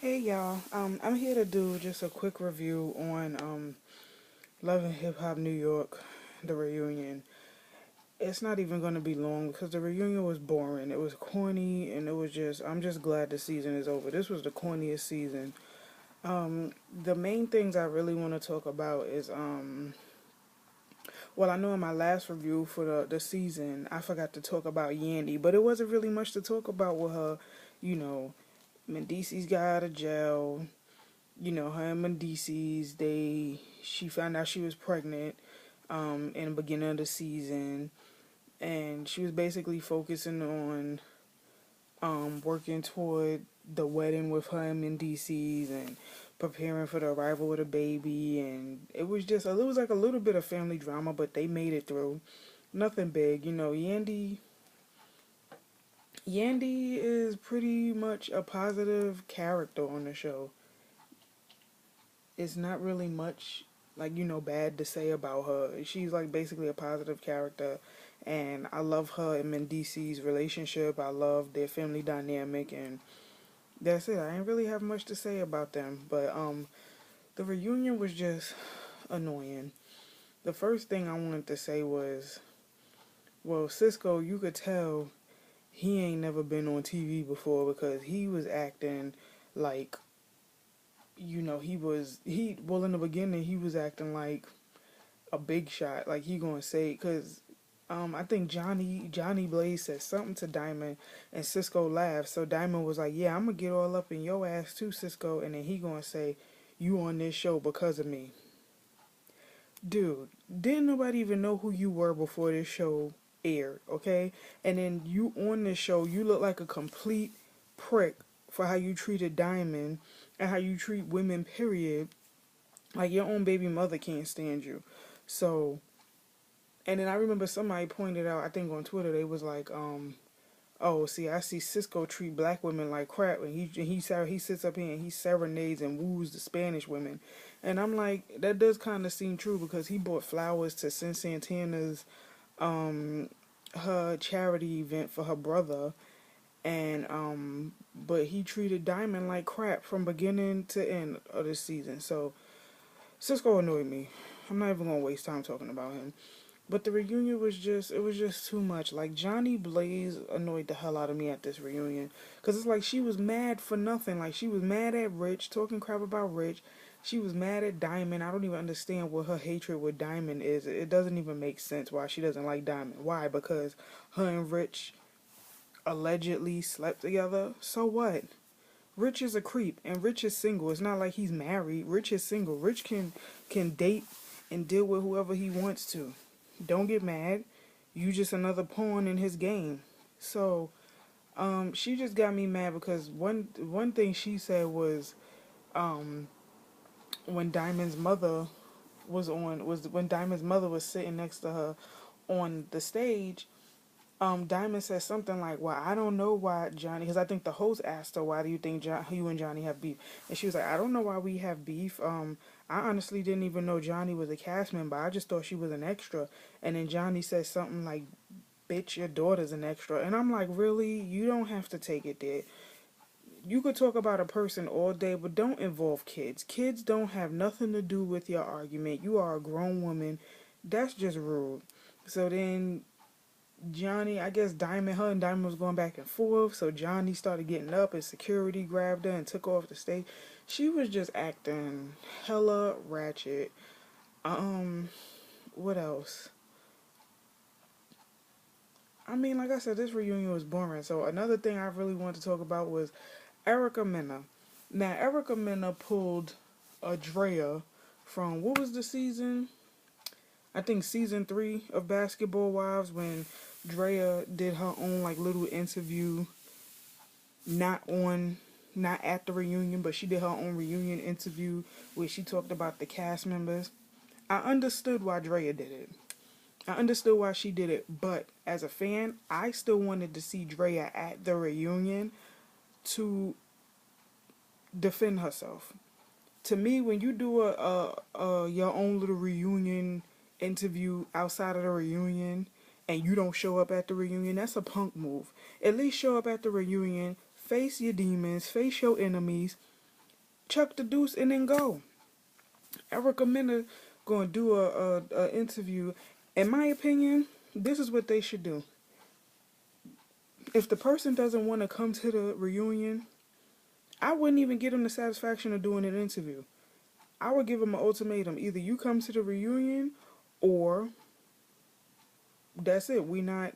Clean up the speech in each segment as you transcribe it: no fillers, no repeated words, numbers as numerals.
Hey y'all, I'm here to do just a quick review on Love and Hip Hop New York, the reunion. It's not even going to be long because the reunion was boring. It was corny, and I'm just glad the season is over. This was the corniest season. The main things I really want to talk about is well, I know in my last review for the season I forgot to talk about Yandy, but it wasn't really much to talk about with her. You know, Mendices got out of jail. Her and Mendices, she found out she was pregnant in the beginning of the season, and she was basically focusing on working toward the wedding with her and Mendices and preparing for the arrival of the baby, and it was like a little bit of family drama, but they made it through. Nothing big, Yandy is pretty much a positive character on the show. It's not really much like bad to say about her. She's like basically a positive character, and I love her and Mendice's relationship. I love their family dynamic, and that's it. I ain't really have much to say about them, but the reunion was just annoying. The first thing I wanted to say was, well, Cisco, you could tell he ain't never been on TV before because he was acting like he well in the beginning he was acting like a big shot, like he gonna say, because I think Johnny Blaze said something to Diamond, and Cisco laughed. So Diamond was like, "Yeah, I'm gonna get all up in your ass too, Cisco," and then he gonna say, "You on this show because of me." Dude, didn't nobody even know who you were before this show aired, okay? And then you on this show, you look like a complete prick for how you treated Diamond and how you treat women, period. Like your own baby mother can't stand you. So, and then I remember somebody pointed out, I think on Twitter, they was like, oh, see, I see Cisco treat black women like crap, and he sits up here and he serenades and woos the Spanish women, and I'm like, that does kind of seem true because he bought flowers to Sin Santana's her charity event for her brother, and but he treated Diamond like crap from beginning to end of the season. So Cisco annoyed me. I'm not even gonna waste time talking about him. But the reunion was just too much. Like Johnny Blaze annoyed the hell out of me at this reunion, cause it's like she was mad for nothing. Like she was mad at Rich, talking crap about Rich. She was mad at Diamond. I don't even understand what her hatred with Diamond is. It doesn't even make sense why she doesn't like Diamond. Why? Because her and Rich allegedly slept together. So what? Rich is a creep, and Rich is single. It's not like he's married. Rich is single. Rich can date and deal with whoever he wants to. Don't get mad. You just another pawn in his game. So, she just got me mad because one thing she said was, um, when Diamond's mother was when Diamond's mother was sitting next to her on the stage. Diamond said something like, "Well, I don't know why Johnny," because I think the host asked her, "Why do you think you and Johnny have beef?" And she was like, "I don't know why we have beef. I honestly didn't even know Johnny was a cast member. I just thought she was an extra." And then Johnny said something like, "Bitch, your daughter's an extra." And I'm like, "Really? You don't have to take it there. You could talk about a person all day, but don't involve kids. Kids don't have nothing to do with your argument. You are a grown woman. That's just rude." So then Johnny, I guess her and Diamond was going back and forth. So Johnny started getting up and security grabbed her and took her off the stage. She was just acting hella ratchet. Um, what else? I mean, like I said, this reunion was boring. So another thing I really wanted to talk about was Erica Mena. Now, Erica Mena pulled a Drea from, what was the season? I think season 3 of Basketball Wives, when Drea did her own like little interview, not on not at the reunion, but she did her own reunion interview where she talked about the cast members. I understood why Drea did it. I understood why she did it, but as a fan, I still wanted to see Drea at the reunion to defend herself. To me, when you do a your own little reunion interview outside of the reunion and you don't show up at the reunion, that's a punk move. At least show up at the reunion, face your demons, face your enemies, chuck the deuce and then go. Erica Mena gonna do a interview. In my opinion, this is what they should do. If the person doesn't want to come to the reunion, I wouldn't even give them the satisfaction of doing an interview. I would give them an ultimatum: either you come to the reunion, or that's it. We not.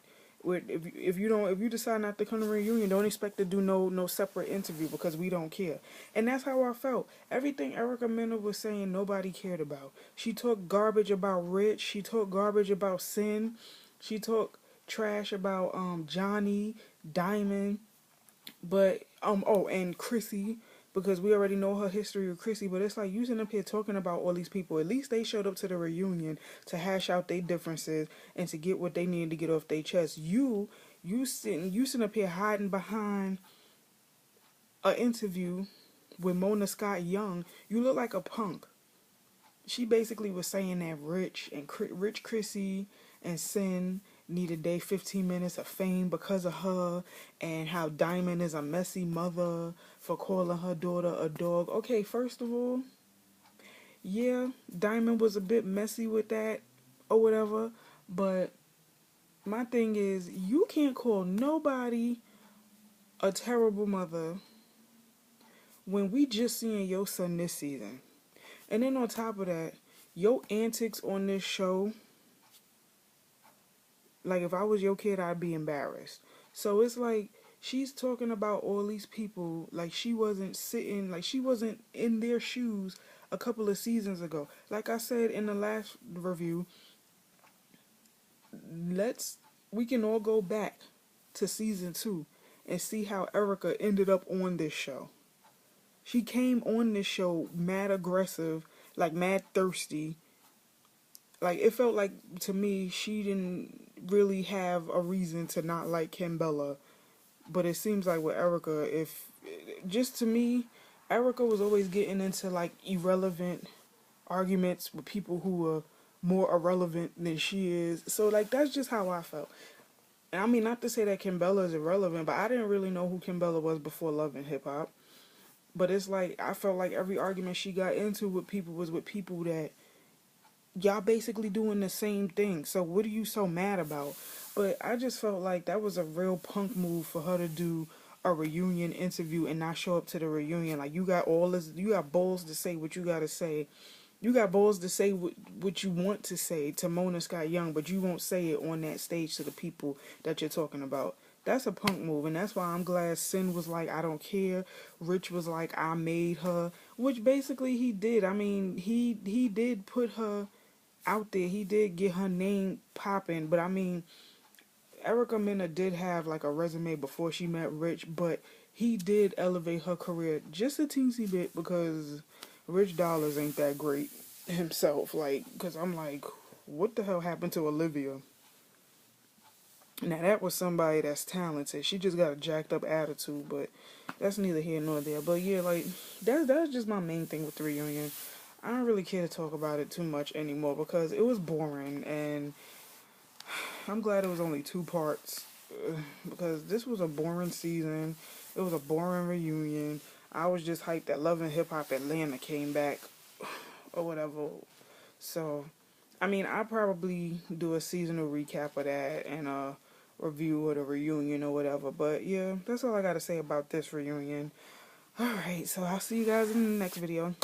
If you decide not to come to the reunion, don't expect to do no separate interview, because we don't care. And that's how I felt. Everything Erica Mena was saying, nobody cared about. She talked garbage about Rich. She talked garbage about Sin. She talked trash about Johnny, Diamond, but and Chrissy, because we already know her history with Chrissy. But it's like, you sitting up here talking about all these people. At least they showed up to the reunion to hash out their differences and to get what they needed to get off their chest. You sitting up here hiding behind an interview with Mona Scott Young. You look like a punk. She basically was saying that Rich Chrissy and Sin needed their 15 minutes of fame because of her, and how Diamond is a messy mother for calling her daughter a dog. Okay, first of all, yeah, Diamond was a bit messy with that or whatever, but my thing is, you can't call nobody a terrible mother when we just seeing your son this season. And then on top of that, your antics on this show, like, if I was your kid, I'd be embarrassed. So it's like, she's talking about all these people like she wasn't in their shoes a couple of seasons ago. Like I said in the last review, we can all go back to season 2 and see how Erica ended up on this show. She came on this show mad aggressive, like mad thirsty. Like, it felt like, to me, she didn't really have a reason to not like Kimbella. But it seems like with Erica, just to me, Erica was always getting into like irrelevant arguments with people who are more irrelevant than she is. So like, that's just how I felt. And I mean, not to say that Kimbella is irrelevant, but I didn't really know who Kimbella was before Love and Hip Hop. But it's like, I felt like every argument she got into with people was with people that y'all basically doing the same thing. So what are you so mad about? But I just felt like that was a real punk move for her to do a reunion interview and not show up to the reunion. Like, you got balls to say what you gotta say. You got balls to say what you want to say to Mona Scott Young, but you won't say it on that stage to the people that you're talking about. That's a punk move, and that's why I'm glad Sin was like, I don't care. Rich was like, I made her, which basically he did. I mean, he did put her out there. He did get her name popping, but I mean, Erica Mena did have like a resume before she met Rich, but he did elevate her career just a teensy bit, because Rich Dollars ain't that great himself. Like, because I'm like, what the hell happened to Olivia? Now, that was somebody that's talented. She just got a jacked up attitude, but that's neither here nor there. But yeah, like, that's just my main thing with the reunion. I don't really care to talk about it too much anymore, because it was boring, and I'm glad it was only 2 parts, because this was a boring season. It was a boring reunion. I was just hyped that Love and Hip Hop Atlanta came back or whatever. So, I mean, I'll probably do a seasonal recap of that and a review of the reunion or whatever. But yeah, that's all I got to say about this reunion. Alright, so I'll see you guys in the next video.